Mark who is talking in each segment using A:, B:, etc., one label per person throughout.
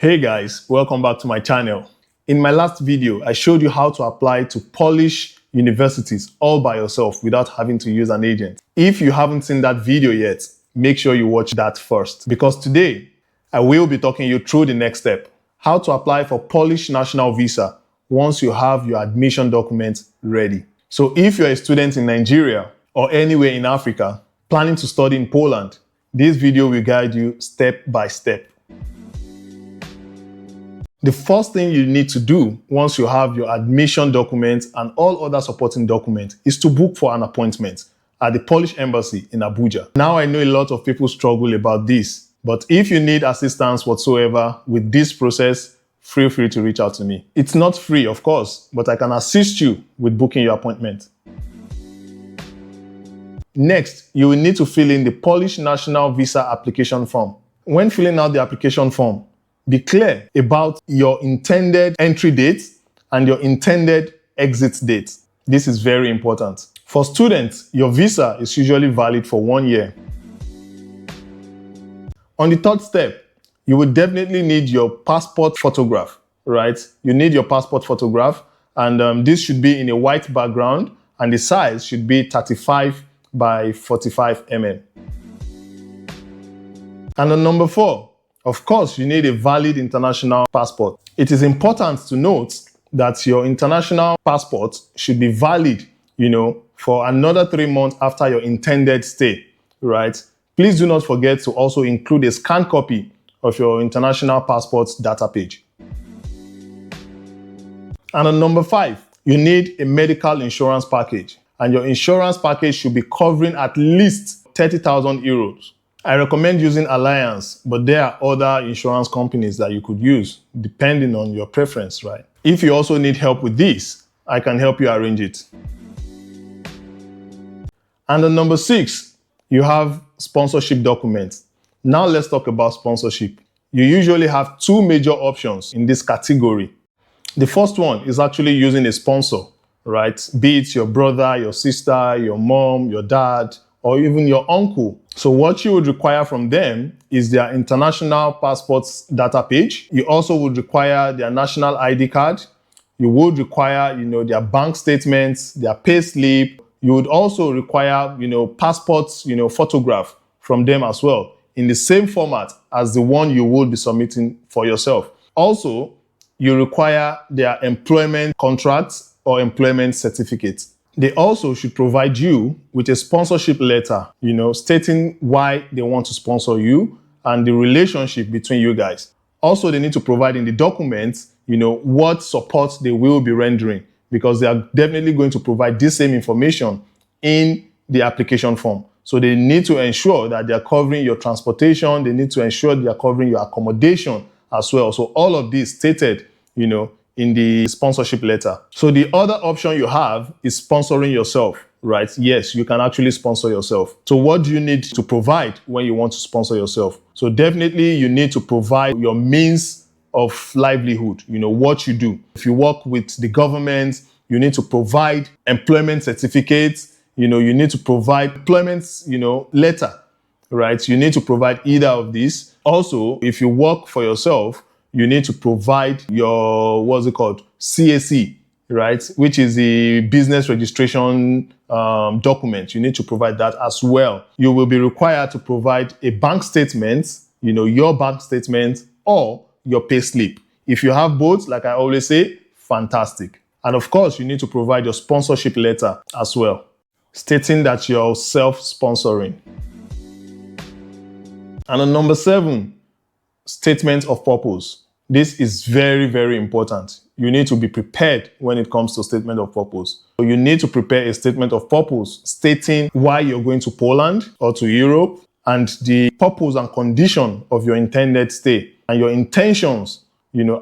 A: Hey guys, welcome back to my channel. In my last video, I showed you how to apply to Polish universities all by yourself without having to use an agent. If you haven't seen that video yet, make sure you watch that first, because today I will be talking you through the next step: how to apply for Polish national visa once you have your admission documents ready. So if you're a student in Nigeria or anywhere in Africa planning to study in Poland, this video will guide you step by step. The first thing you need to do once you have your admission documents and all other supporting documents is to book for an appointment at the Polish Embassy in Abuja. Now, I know a lot of people struggle about this, but if you need assistance whatsoever with this process, feel free to reach out to me. It's not free, of course, but I can assist you with booking your appointment. Next, you will need to fill in the Polish National Visa application form. When filling out the application form, be clear about your intended entry date and your intended exit date. This is very important. For students, your visa is usually valid for 1 year. On the third step, you will definitely need your passport photograph, right? You need your passport photograph, and this should be in a white background, and the size should be 35 by 45 mm. And on number 4, of course, you need a valid international passport. It is important to note that your international passport should be valid, for another 3 months after your intended stay, right? Please do not forget to also include a scanned copy of your international passport's data page. And on number 5, you need a medical insurance package, and your insurance package should be covering at least 30,000 euros. I recommend using Alliance, but there are other insurance companies that you could use depending on your preference, right? If you also need help with this, I can help you arrange it. And on number 6, you have sponsorship documents. Now let's talk about sponsorship. You usually have 2 major options in this category. The first one is actually using a sponsor, right? Be it your brother, your sister, your mom, your dad, or even your uncle. So what you would require from them is their international passport's data page. You also would require their national ID card. You would require, their bank statements, their pay slip. You would also require, passports, photograph from them as well, in the same format as the one you would be submitting for yourself. Also, you require their employment contracts or employment certificates. They also should provide you with a sponsorship letter, stating why they want to sponsor you and the relationship between you guys. Also, they need to provide in the documents, what support they will be rendering, because they are definitely going to provide this same information in the application form. So they need to ensure that they are covering your transportation. They need to ensure they are covering your accommodation as well. So all of this stated, in the sponsorship letter. So the other option you have is sponsoring yourself, right? Yes, you can actually sponsor yourself. So what do you need to provide when you want to sponsor yourself? So definitely you need to provide your means of livelihood, what you do. If you work with the government, you need to provide employment certificates, you need to provide employment, letter, right? You need to provide either of these. Also, if you work for yourself, you need to provide your, CAC, right? Which is the business registration document. You need to provide that as well. You will be required to provide a bank statement, your bank statement or your pay slip. If you have both, like I always say, fantastic. And of course, you need to provide your sponsorship letter as well, stating that you're self-sponsoring. And on number 7, statement of purpose. This is very, very important. You need to be prepared when it comes to statement of purpose. So you need to prepare a statement of purpose stating why you're going to Poland or to Europe and the purpose and condition of your intended stay and your intentions,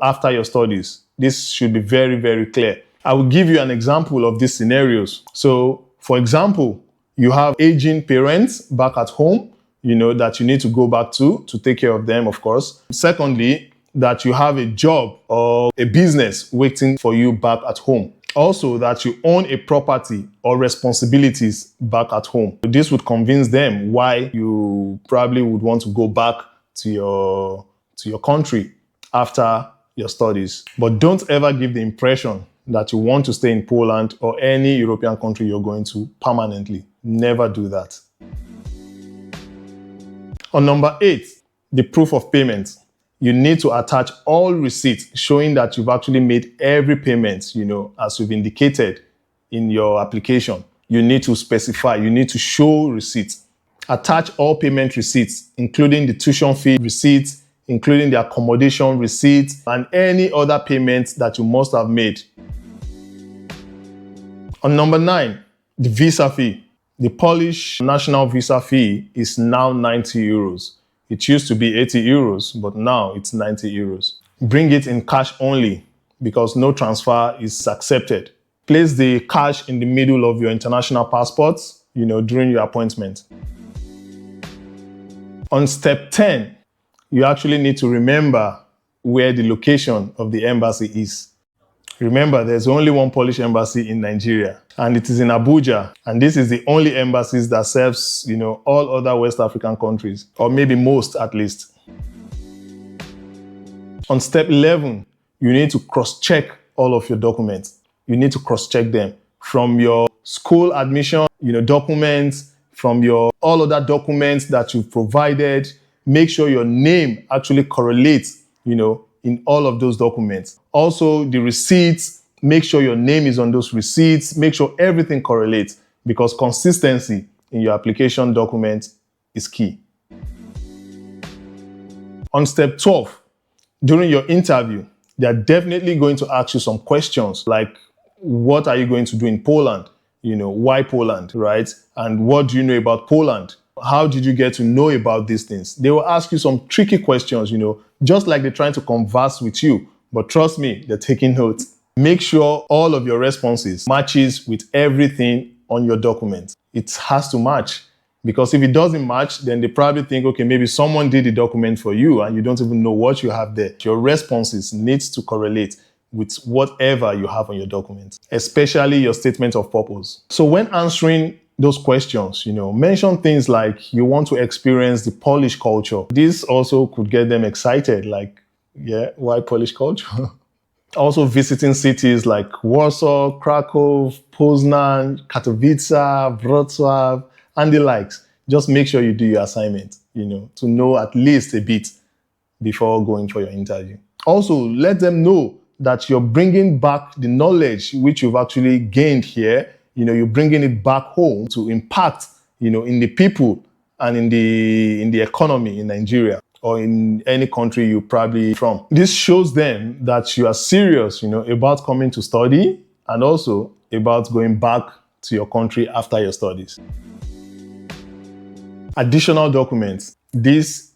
A: after your studies. This should be very, very clear. I will give you an example of these scenarios. So, for example, you have aging parents back at home, that you need to go back to take care of them, of course. Secondly, that you have a job or a business waiting for you back at home. Also, that you own a property or responsibilities back at home. This would convince them why you probably would want to go back to your country. after your studies. But don't ever give the impression that you want to stay in Poland or any European country you're going to permanently. Never do that. On number 8, the proof of payment. You need to attach all receipts showing that you've actually made every payment, as you've indicated in your application. You need to specify, you need to show receipts. Attach all payment receipts, including the tuition fee receipts, including the accommodation receipts, and any other payments that you must have made. On number 9, the visa fee. The Polish national visa fee is now 90 euros. It used to be 80 euros, but now it's 90 euros. Bring it in cash only because no transfer is accepted. Place the cash in the middle of your international passports, during your appointment. On step 10, you actually need to remember where the location of the embassy is. Remember, there's only one Polish embassy in Nigeria, and it is in Abuja. And this is the only embassy that serves, all other West African countries, or maybe most at least. On step 11, you need to cross-check all of your documents. You need to cross-check them from your school admission, documents, from your all other documents that you've provided. Make sure your name actually correlates, in all of those documents. Also, the receipts, make sure your name is on those receipts. Make sure everything correlates because consistency in your application document is key. On step 12, during your interview, they are definitely going to ask you some questions like, what are you going to do in Poland? Why Poland, right? And what do you know about Poland? How did you get to know about these things? They will ask you some tricky questions, just like they're trying to converse with you. But trust me, they're taking notes. Make sure all of your responses matches with everything on your document. It has to match. Because if it doesn't match, then they probably think, okay, maybe someone did the document for you and you don't even know what you have there. Your responses need to correlate with whatever you have on your document, especially your statement of purpose. So when answering those questions, mention things like you want to experience the Polish culture. This also could get them excited, like, yeah, why Polish culture? Also visiting cities like Warsaw, Krakow, Poznan, Katowice, Wrocław, and the likes. Just make sure you do your assignment, to know at least a bit before going for your interview. Also, let them know that you're bringing back the knowledge which you've actually gained here. You're bringing it back home to impact, in the people and in the economy in Nigeria or in any country you're probably from. This shows them that you are serious, about coming to study and also about going back to your country after your studies. Additional documents. These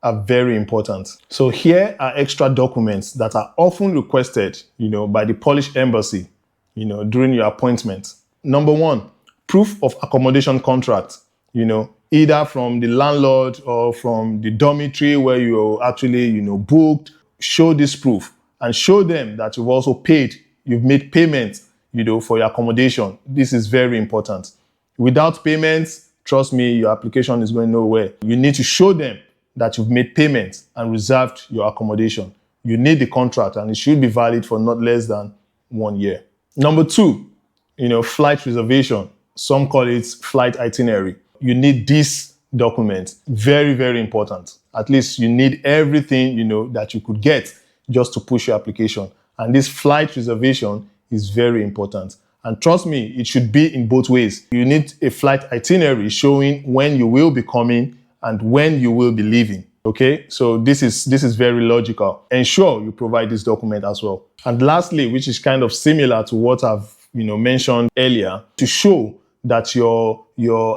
A: are very important. So here are extra documents that are often requested, by the Polish embassy, during your appointment. Number 1, proof of accommodation contract, either from the landlord or from the dormitory where you're actually, booked. Show this proof and show them that you've also paid, you've made payments, for your accommodation. This is very important. Without payments, trust me, your application is going nowhere. You need to show them that you've made payments and reserved your accommodation. You need the contract and it should be valid for not less than 1 year. Number 2, flight reservation. Some call it flight itinerary. You need this document. Very, very important. At least you need everything, that you could get just to push your application. And this flight reservation is very important. And trust me, it should be in both ways. You need a flight itinerary showing when you will be coming and when you will be leaving. Okay, so this is very logical. Ensure you provide this document as well. And lastly, which is kind of similar to what I've mentioned earlier, to show that your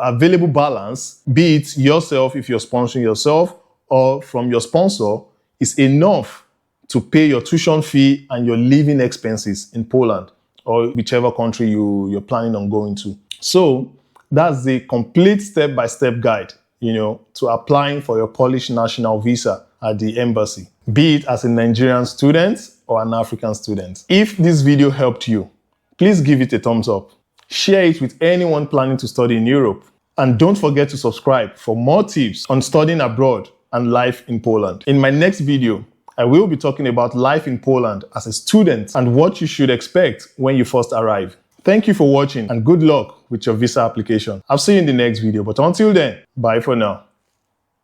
A: available balance, be it yourself if you're sponsoring yourself or from your sponsor, is enough to pay your tuition fee and your living expenses in Poland or whichever country you're planning on going to. So that's the complete step-by-step guide, to applying for your Polish national visa at the embassy, be it as a Nigerian student or an African student. If this video helped you, please give it a thumbs up. Share it with anyone planning to study in Europe. And don't forget to subscribe for more tips on studying abroad and life in Poland. In my next video, I will be talking about life in Poland as a student and what you should expect when you first arrive. Thank you for watching and good luck with your visa application. I'll see you in the next video, but until then, bye for now.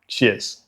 A: Cheers.